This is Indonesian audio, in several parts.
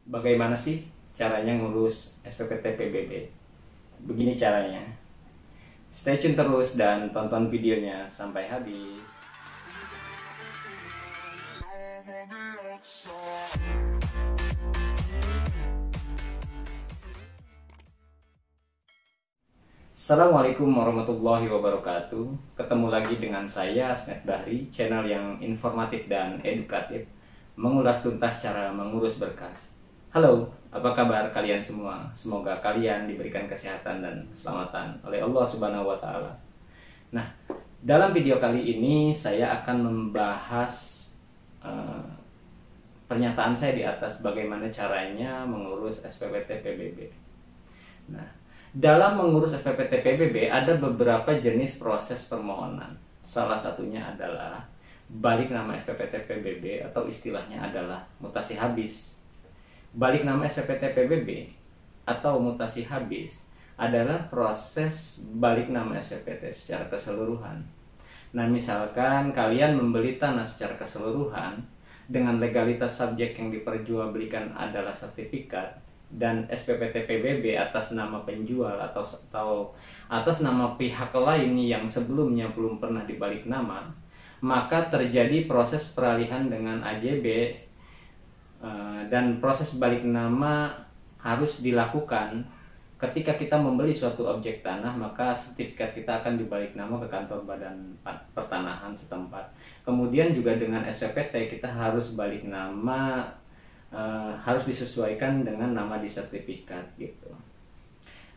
Bagaimana sih caranya ngurus SPPT PBB? Begini caranya. Stay tune terus dan tonton videonya sampai habis. Assalamualaikum warahmatullahi wabarakatuh. Ketemu lagi dengan saya Asmet Bahri, channel yang informatif dan edukatif, mengulas tuntas cara mengurus berkas. Halo, apa kabar kalian semua? Semoga kalian diberikan kesehatan dan keselamatan oleh Allah Subhanahu wa taala. Nah, dalam video kali ini saya akan membahas eh, pernyataan saya di atas bagaimana caranya mengurus SPPT PBB. Nah, dalam mengurus SPPT PBB ada beberapa jenis proses permohonan. Salah satunya adalah balik nama SPPT PBB atau istilahnya adalah mutasi habis. Balik nama SPPT PBB atau mutasi habis adalah proses balik nama SPPT secara keseluruhan. Nah, misalkan kalian membeli tanah secara keseluruhan dengan legalitas subjek yang diperjualbelikan adalah sertifikat dan SPPT PBB atas nama penjual atau atas nama pihak lain yang sebelumnya belum pernah dibalik nama, maka terjadi proses peralihan dengan AJB dan proses balik nama harus dilakukan ketika kita membeli suatu objek tanah. Maka sertifikat kita akan dibalik nama ke kantor badan pertanahan setempat. Kemudian juga dengan SPPT kita harus balik nama, harus disesuaikan dengan nama di sertifikat gitu.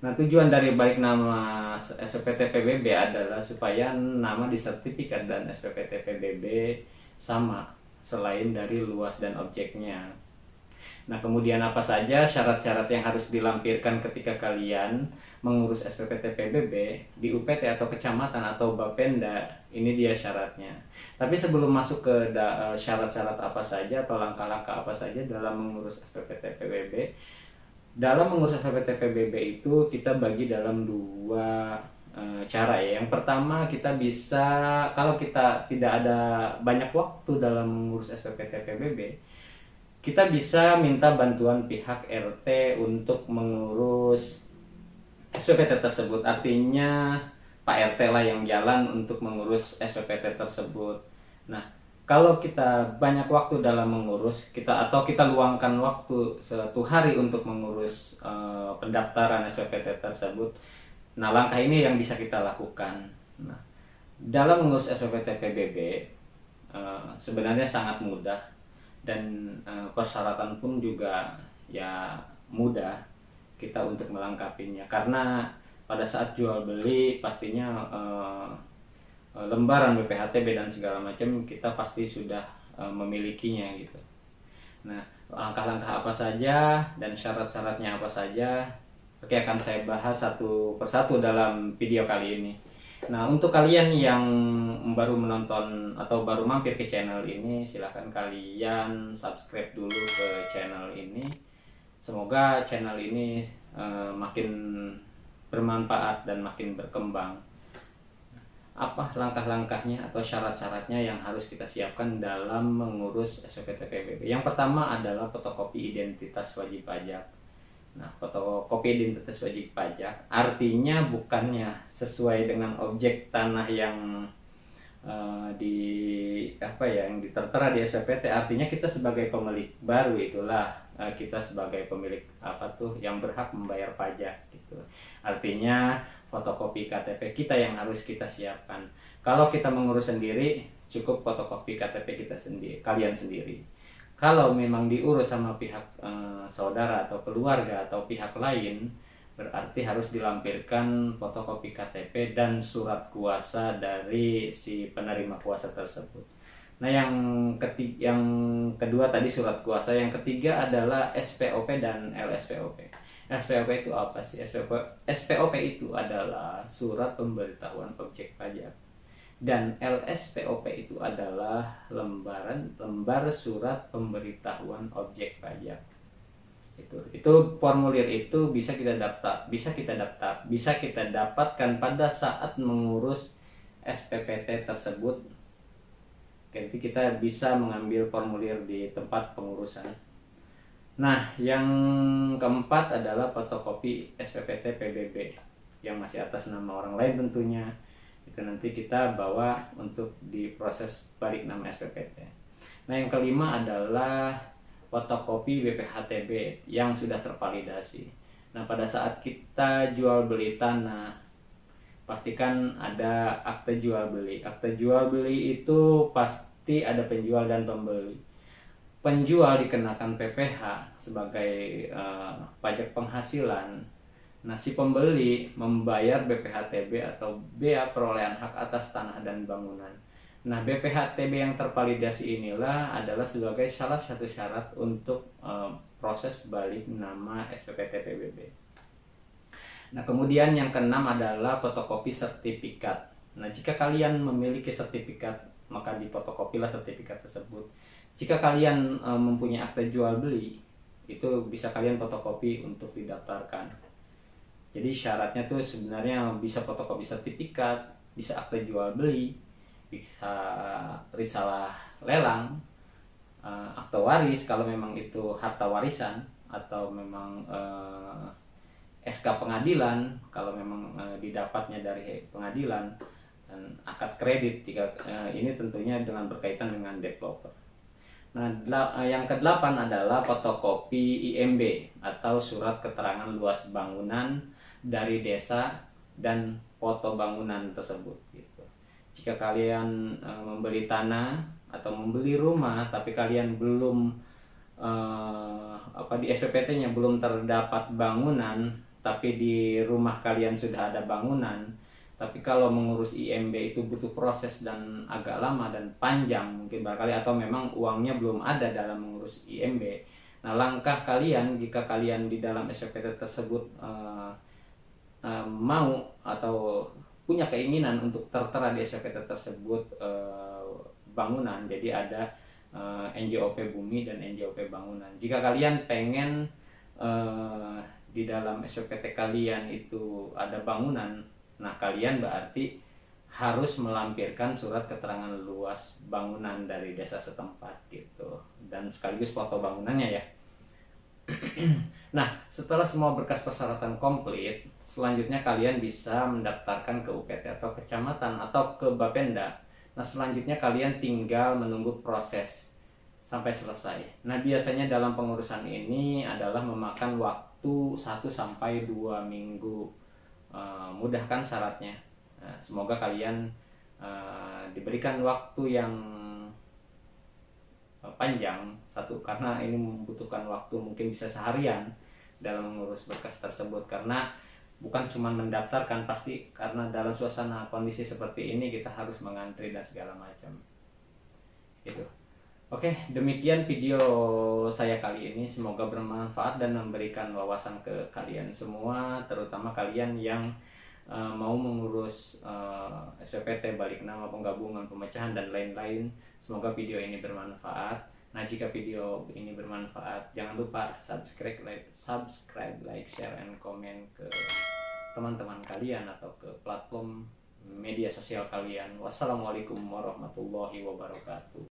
Nah, tujuan dari balik nama SPPT PBB adalah supaya nama di sertifikat dan SPPT PBB sama selain dari luas dan objeknya. Nah, kemudian apa saja syarat-syarat yang harus dilampirkan ketika kalian mengurus SPPT PBB di UPT atau kecamatan atau Bapenda? Ini dia syaratnya. Tapi sebelum masuk ke syarat-syarat apa saja atau langkah-langkah apa saja dalam mengurus SPPT PBB, dalam mengurus SPPT PBB itu kita bagi dalam dua cara ya. Yang pertama, kita bisa, kalau kita tidak ada banyak waktu dalam mengurus SPPT PBB, kita bisa minta bantuan pihak RT untuk mengurus SPPT tersebut. Artinya Pak RT lah yang jalan untuk mengurus SPPT tersebut. Nah, kalau kita banyak waktu dalam mengurus, kita luangkan waktu satu hari untuk mengurus pendaftaran SPPT tersebut. Nah, langkah ini yang bisa kita lakukan. Nah, dalam mengurus SPPT PBB sebenarnya sangat mudah dan persyaratan pun juga ya mudah kita untuk melengkapinya, karena pada saat jual beli pastinya lembaran BPHTB dan segala macam kita pasti sudah memilikinya gitu. Nah, langkah-langkah apa saja dan syarat-syaratnya apa saja, oke, akan saya bahas satu persatu dalam video kali ini. Nah, untuk kalian yang baru menonton atau baru mampir ke channel ini, silahkan kalian subscribe dulu ke channel ini. Semoga channel ini makin bermanfaat dan makin berkembang. Apa langkah-langkahnya atau syarat-syaratnya yang harus kita siapkan dalam mengurus SPPT PBB? Yang pertama adalah fotokopi identitas wajib pajak. Nah, fotokopi identitas wajib pajak artinya bukannya sesuai dengan objek tanah yang yang ditertera di SPPT. Artinya kita sebagai pemilik baru itulah kita sebagai pemilik yang berhak membayar pajak gitu. Artinya fotokopi KTP kita yang harus kita siapkan. Kalau kita mengurus sendiri, cukup fotokopi KTP kita sendiri, kalian sendiri. Kalau memang diurus sama pihak saudara atau keluarga atau pihak lain, berarti harus dilampirkan fotokopi KTP dan surat kuasa dari si penerima kuasa tersebut. Nah, yang kedua tadi surat kuasa, yang ketiga adalah SPOP dan LSPOP. SPOP itu apa sih? SPOP itu adalah surat pemberitahuan objek pajak. Dan LSPOP itu adalah lembar surat pemberitahuan objek pajak. Itu formulir itu bisa kita dapatkan pada saat mengurus SPPT tersebut. Jadi kita bisa mengambil formulir di tempat pengurusan. Nah, yang keempat adalah fotokopi SPPT PBB yang masih atas nama orang lain tentunya. Itu nanti kita bawa untuk diproses balik nama SPPT. Nah, yang kelima adalah fotokopi BPHTB yang sudah tervalidasi. Nah, pada saat kita jual beli tanah, pastikan ada akte jual beli. Akte jual beli itu pasti ada penjual dan pembeli. Penjual dikenakan PPh sebagai pajak penghasilan. Nah, si pembeli membayar BPHTB atau bea perolehan hak atas tanah dan bangunan. Nah, BPHTB yang tervalidasi inilah adalah sebagai salah satu syarat untuk proses balik nama SPPT PBB. Nah, kemudian yang keenam adalah fotokopi sertifikat. Nah, jika kalian memiliki sertifikat, maka difotokopilah sertifikat tersebut. Jika kalian mempunyai akte jual beli, itu bisa kalian fotokopi untuk didaftarkan. Jadi syaratnya tuh sebenarnya bisa fotokopi sertifikat, bisa akte jual beli, bisa risalah lelang, akte waris kalau memang itu harta warisan, atau memang SK pengadilan kalau memang didapatnya dari pengadilan, dan akad kredit jika ini tentunya dengan berkaitan dengan developer. Nah, yang kedelapan adalah fotokopi IMB atau surat keterangan luas bangunan dari desa dan foto bangunan tersebut gitu. Jika kalian membeli tanah atau membeli rumah tapi kalian belum di SPPT-nya belum terdapat bangunan, tapi di rumah kalian sudah ada bangunan, tapi kalau mengurus IMB itu butuh proses dan agak lama dan panjang mungkin barangkali, atau memang uangnya belum ada dalam mengurus IMB. Nah, langkah kalian jika kalian di dalam SPPT tersebut mau atau punya keinginan untuk tertera di SPPT tersebut bangunan, jadi ada NJOP bumi dan NJOP bangunan. Jika kalian pengen di dalam SPPT kalian itu ada bangunan, nah kalian berarti harus melampirkan surat keterangan luas bangunan dari desa setempat gitu, dan sekaligus foto bangunannya ya. Nah, setelah semua berkas persyaratan komplit, selanjutnya kalian bisa mendaftarkan ke UPT atau kecamatan atau ke Bapenda. Nah, selanjutnya kalian tinggal menunggu proses sampai selesai. Nah, biasanya dalam pengurusan ini adalah memakan waktu 1 sampai 2 minggu. Mudahkan syaratnya. Nah, semoga kalian diberikan waktu yang panjang karena ini membutuhkan waktu mungkin bisa seharian dalam mengurus berkas tersebut, karena bukan cuma mendaftarkan, pasti karena dalam suasana kondisi seperti ini kita harus mengantri dan segala macam gitu. Oke, demikian video saya kali ini, semoga bermanfaat dan memberikan wawasan ke kalian semua, terutama kalian yang mau mengurus SPPT, balik nama, penggabungan, pemecahan, dan lain-lain. Semoga video ini bermanfaat. Nah, jika video ini bermanfaat, jangan lupa subscribe, like, share, and comment ke teman-teman kalian atau ke platform media sosial kalian. Wassalamualaikum warahmatullahi wabarakatuh.